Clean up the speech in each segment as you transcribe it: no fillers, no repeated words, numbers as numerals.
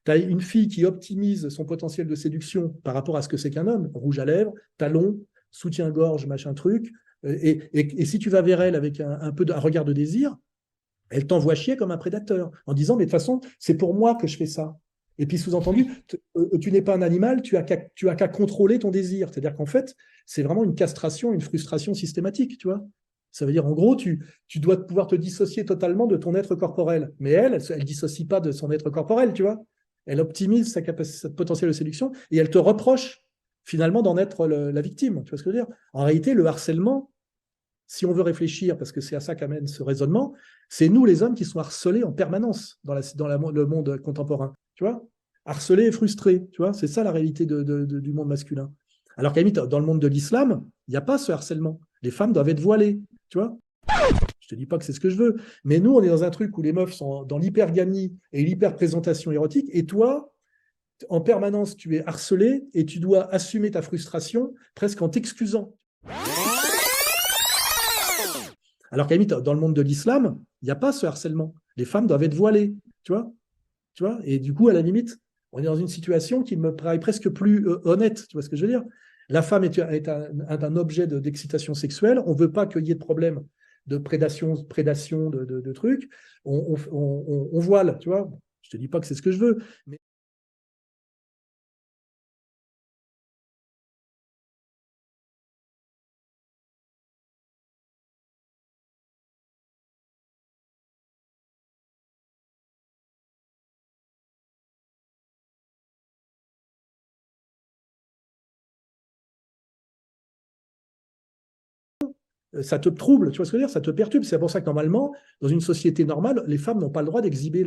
Tu as une fille qui optimise son potentiel de séduction par rapport à ce que c'est qu'un homme, rouge à lèvres, talons, soutien-gorge, machin truc. Et si tu vas vers elle avec un peu un regard de désir, elle t'envoie chier comme un prédateur en disant, mais de toute façon, c'est pour moi que je fais ça. Et puis sous-entendu, tu n'es pas un animal, tu as qu'à contrôler ton désir. C'est-à-dire qu'en fait, c'est vraiment une castration, une frustration systématique, tu vois. Ça veut dire, en gros, tu dois pouvoir te dissocier totalement de ton être corporel. Mais elle dissocie pas de son être corporel, tu vois. Elle optimise sa capacité, sa potentiel de séduction et elle te reproche finalement d'en être la victime. Tu vois ce que je veux dire? En réalité, le harcèlement, si on veut réfléchir, parce que c'est à ça qu'amène ce raisonnement, c'est nous les hommes qui sont harcelés en permanence le monde contemporain. Tu vois, harcelés et frustrés. Tu vois, c'est ça la réalité du monde masculin. Alors qu'à la limite, dans le monde de l'islam, il n'y a pas ce harcèlement. Les femmes doivent être voilées. Tu vois, je te dis pas que c'est ce que je veux, mais nous, on est dans un truc où les meufs sont dans l'hypergamie et l'hyperprésentation érotique, et toi, en permanence, tu es harcelé et tu dois assumer ta frustration presque en t'excusant. Alors qu'à la limite, dans le monde de l'islam, il n'y a pas ce harcèlement. Les femmes doivent être voilées, tu vois, tu vois. Et du coup, à la limite, on est dans une situation qui me paraît presque plus honnête, tu vois ce que je veux dire. La femme est un objet d'excitation sexuelle. On ne veut pas qu'il y ait de problème de prédation de trucs. On voile, tu vois. Je te dis pas que c'est ce que je veux, mais ça te trouble, tu vois ce que je veux dire? Ça te perturbe. C'est pour ça que normalement, dans une société normale, les femmes n'ont pas le droit d'exhiber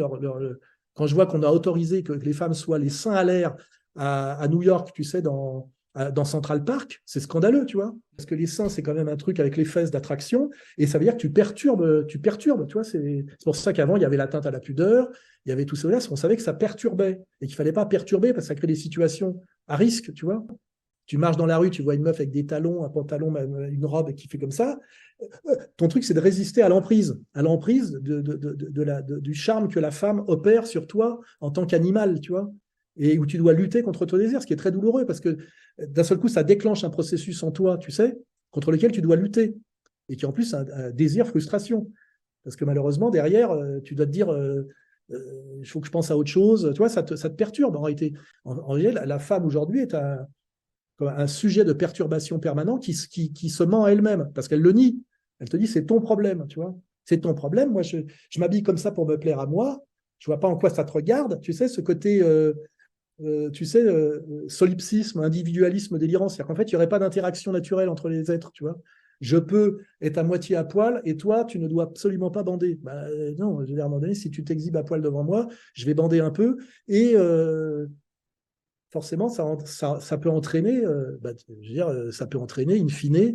Quand je vois qu'on a autorisé que les femmes soient les seins à l'air à New York, tu sais, dans Central Park, c'est scandaleux, tu vois. Parce que les seins, c'est quand même un truc avec les fesses d'attraction, et ça veut dire que tu perturbes, tu vois. C'est pour ça qu'avant, il y avait l'atteinte à la pudeur, il y avait tout ça, parce qu'on savait que ça perturbait, et qu'il fallait pas perturber, parce que ça crée des situations à risque, tu vois. Tu marches dans la rue, tu vois une meuf avec des talons, un pantalon, une robe qui fait comme ça. Ton truc, c'est de résister à l'emprise du charme que la femme opère sur toi en tant qu'animal, tu vois, et où tu dois lutter contre ton désir, ce qui est très douloureux parce que d'un seul coup, ça déclenche un processus en toi, tu sais, contre lequel tu dois lutter et qui en plus un désir frustration. Parce que malheureusement, derrière, tu dois te dire, il faut que je pense à autre chose. Tu vois, ça te perturbe en réalité. En réalité, la femme aujourd'hui est comme un sujet de perturbation permanent qui se ment à elle-même, parce qu'elle le nie. Elle te dit, c'est ton problème, tu vois. C'est ton problème. Moi, je m'habille comme ça pour me plaire à moi. Je vois pas en quoi ça te regarde. Tu sais, ce côté, solipsisme, individualisme délirant. C'est-à-dire qu'en fait, il n'y aurait pas d'interaction naturelle entre les êtres, tu vois. Je peux être à moitié à poil et toi, tu ne dois absolument pas bander. Bah, non, je veux dire, à un moment donné, si tu t'exhibes à poil devant moi, je vais bander un peu et forcément, ça peut entraîner, je veux dire, ça peut entraîner, in fine,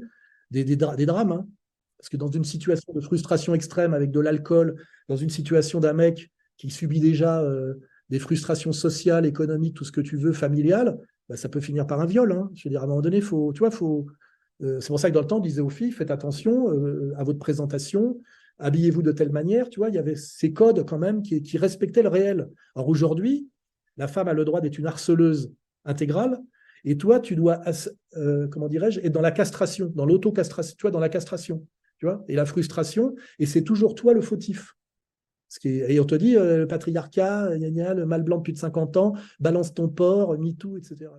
des drames. Hein. Parce que dans une situation de frustration extrême avec de l'alcool, dans une situation d'un mec qui subit déjà des frustrations sociales, économiques, tout ce que tu veux, familiales, bah, ça peut finir par un viol. Hein. Je veux dire, à un moment donné, faut, tu vois, c'est pour ça que dans le temps, on disait aux filles, faites attention à votre présentation, habillez-vous de telle manière. Tu vois, il y avait ces codes quand même qui respectaient le réel. Or aujourd'hui, la femme a le droit d'être une harceleuse intégrale, et toi, tu dois, comment dirais-je, être dans la castration, dans l'autocastration, tu vois, dans la castration, tu vois, et la frustration, et c'est toujours toi le fautif. Et on te dit, le patriarcat, gna gna, le mâle blanc de plus de 50 ans, balance ton porc, MeToo, etc.